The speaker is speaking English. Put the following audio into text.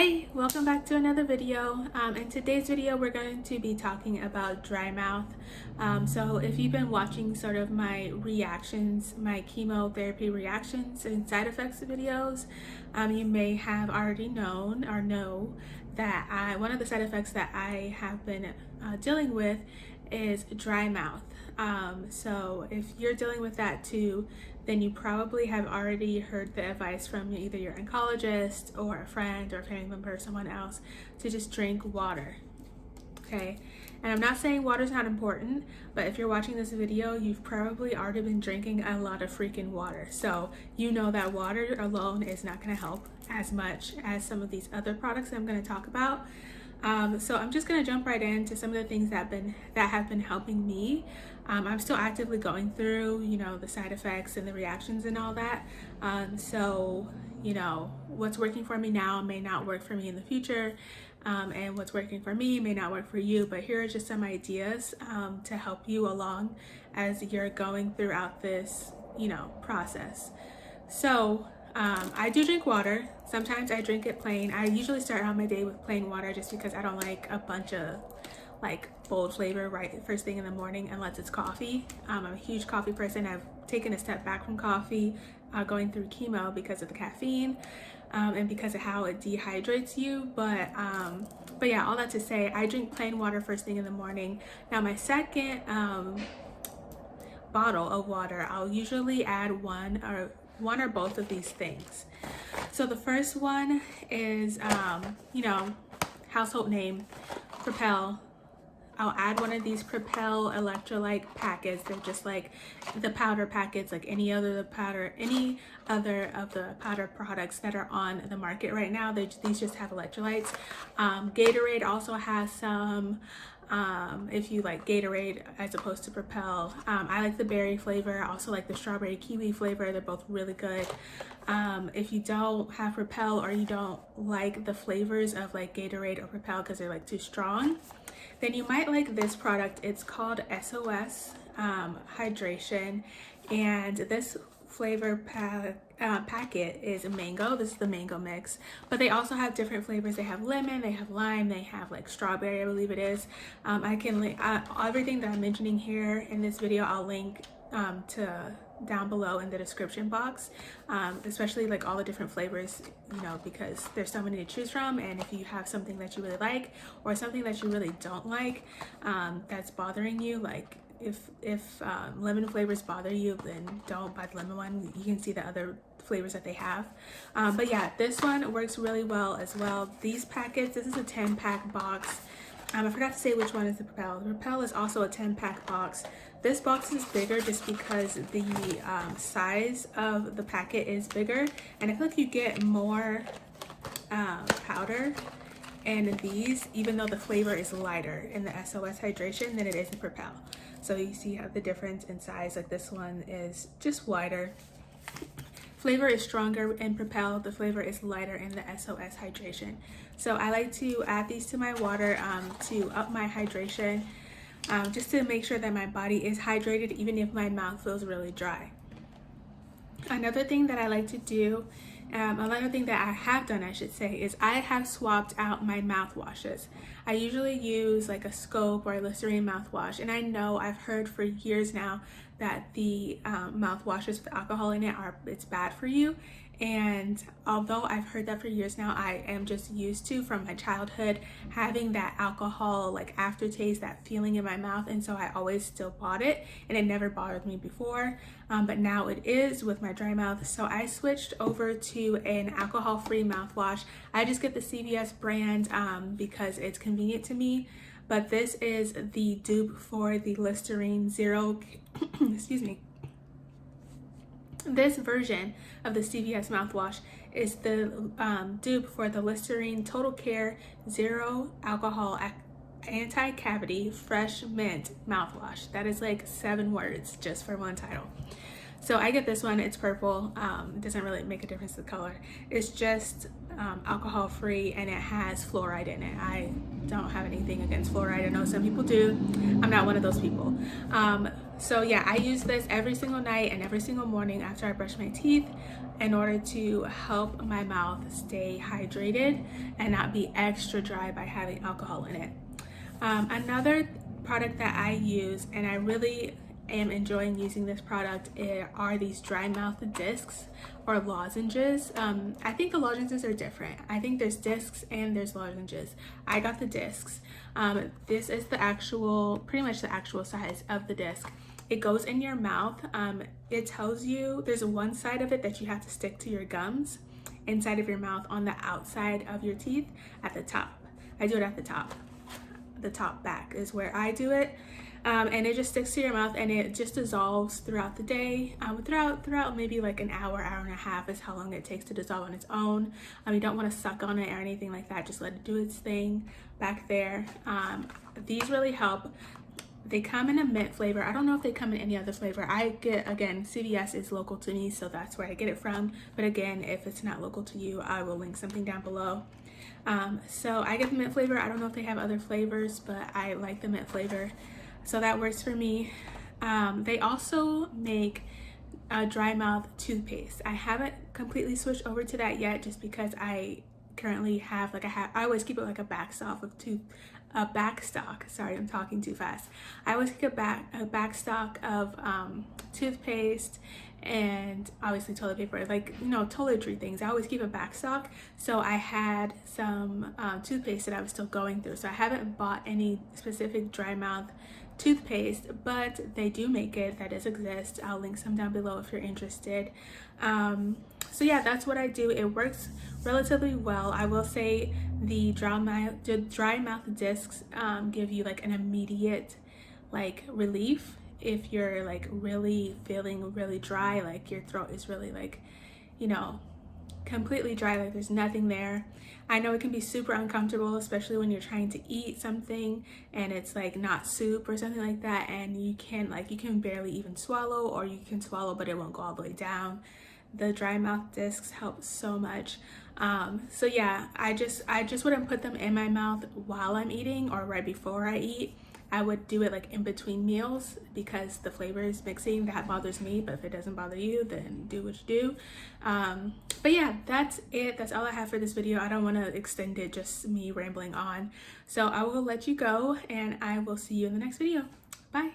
Hey, welcome back to another video. In today's video, we're going to be talking about dry mouth. So if you've been watching sort of my reactions, my chemotherapy reactions and side effects videos, you may have already known or know that one of the side effects that I have been dealing with is dry mouth. So if you're dealing with that too, then you probably have already heard the advice from either your oncologist or a friend or a family member or someone else to just drink water. Okay, and I'm not saying water's not important, but if you're watching this video, you've probably already been drinking a lot of freaking water. So you know that water alone is not going to help as much as some of these other products that I'm going to talk about. So I'm just going to jump right into some of the things that have been helping me. I'm still actively going through, the side effects and the reactions and all that. So, what's working for me now may not work for me in the future. And what's working for me may not work for you. But here are just some ideas to help you along as you're going throughout this, process. So, I do drink water. Sometimes I drink it plain. I usually start out my day with plain water just because I don't like a bunch of bold flavor right first thing in the morning unless it's coffee. I'm a huge coffee person. I've taken a step back from coffee going through chemo because of the caffeine and because of how it dehydrates you. But yeah, all that to say, I drink plain water first thing in the morning. Now my second bottle of water, I'll usually add one or both of these things. So the first one is, household name, Propel. I'll add one of these Propel electrolyte packets. They're just like the powder packets, like any other of the powder products that are on the market right now. These just have electrolytes. Gatorade also has some. If you like Gatorade as opposed to Propel. I like the berry flavor. I also like the strawberry kiwi flavor. They're both really good. If you don't have Propel or you don't like the flavors of like Gatorade or Propel because they're like too strong, then you might like this product. It's called SOS Hydration, and this flavor packet is mango. This is the mango mix, but they also have different flavors. They have lemon, they have lime, they have like strawberry, I believe it is. I can link everything that I'm mentioning here in this video. I'll link to down below in the description box, especially like all the different flavors, because there's so many to choose from. And if you have something that you really like or something that you really don't like that's bothering you, like if lemon flavors bother you, then don't buy the lemon one. You can see the other flavors that they have. But yeah, this one works really well as well. These packets, this is a 10-pack box. I forgot to say which one is the Propel. The Propel is also a 10-pack box. This box is bigger just because the size of the packet is bigger, and I feel like you get more powder in these, even though the flavor is lighter in the SOS Hydration than it is in Propel. So you see how the difference in size, like this one is just wider. Flavor is stronger in Propel, the flavor is lighter in the SOS Hydration. So I like to add these to my water to up my hydration, just to make sure that my body is hydrated even if my mouth feels really dry. Another thing that I like to do, another thing that I have done, I should say, is I have swapped out my mouthwashes. I usually use like a Scope or a Listerine mouthwash, and I know I've heard for years now that the mouthwashes with alcohol in it it's bad for you. And although I've heard that for years now, I am just used to, from my childhood, having that alcohol like aftertaste, that feeling in my mouth, and so I always still bought it, and it never bothered me before, but now it is with my dry mouth. So I switched over to an alcohol-free mouthwash. I just get the CVS brand because it's convenient to me, but this is the dupe for the Listerine Zero excuse me. This version of the CVS mouthwash is the dupe for the Listerine Total Care Zero Alcohol Anti-Cavity Fresh Mint mouthwash. That is like 7 words just for one title. So I get this one. It's purple. It doesn't really make a difference to the color. It's just alcohol free, and it has fluoride in it. I don't have anything against fluoride. I know some people do. I'm not one of those people. So yeah, I use this every single night and every single morning after I brush my teeth in order to help my mouth stay hydrated and not be extra dry by having alcohol in it. Another product that I use, and I really am enjoying using this product, are these dry mouth discs or lozenges. I think the lozenges are different. I think there's discs and there's lozenges. I got the discs. This is the actual, pretty much the actual size of the disc. It goes in your mouth. It tells you there's one side of it that you have to stick to your gums inside of your mouth on the outside of your teeth at the top. I do it at the top. The top back is where I do it. And it just sticks to your mouth and it just dissolves throughout the day. Throughout maybe like an hour and a half is how long it takes to dissolve on its own. You don't want to suck on it or anything like that. Just let it do its thing back there. These really help. They come in a mint flavor. I don't know if they come in any other flavor. I get, again, CVS is local to me, so that's where I get it from. But again, if it's not local to you, I will link something down below. So I get the mint flavor. I don't know if they have other flavors, but I like the mint flavor. So that works for me. They also make a dry mouth toothpaste. I haven't completely switched over to that yet just because I currently have, I always keep it like a backstock of sorry, I'm talking too fast. I always keep a backstock of toothpaste and obviously toilet paper, like, you know, toiletry things. I always keep a backstock. So I had some toothpaste that I was still going through. So I haven't bought any specific dry mouth toothpaste, but they do make it. That does exist. I'll link some down below if you're interested. So yeah, that's what I do. It works relatively well. I will say the dry mouth discs give you like an immediate like relief if you're like really feeling really dry, like your throat is really like, you know, completely dry, like there's nothing there. I know it can be super uncomfortable, especially when you're trying to eat something and it's like not soup or something like that, and you can barely even swallow, or you can swallow but it won't go all the way down. The dry mouth discs help so much. So yeah, I just wouldn't put them in my mouth while I'm eating or right before I eat. I would do it like in between meals because the flavor is mixing. That bothers me, but if it doesn't bother you, then do what you do. But yeah, that's it. That's all I have for this video. I don't want to extend it, just me rambling on. So I will let you go and I will see you in the next video. Bye.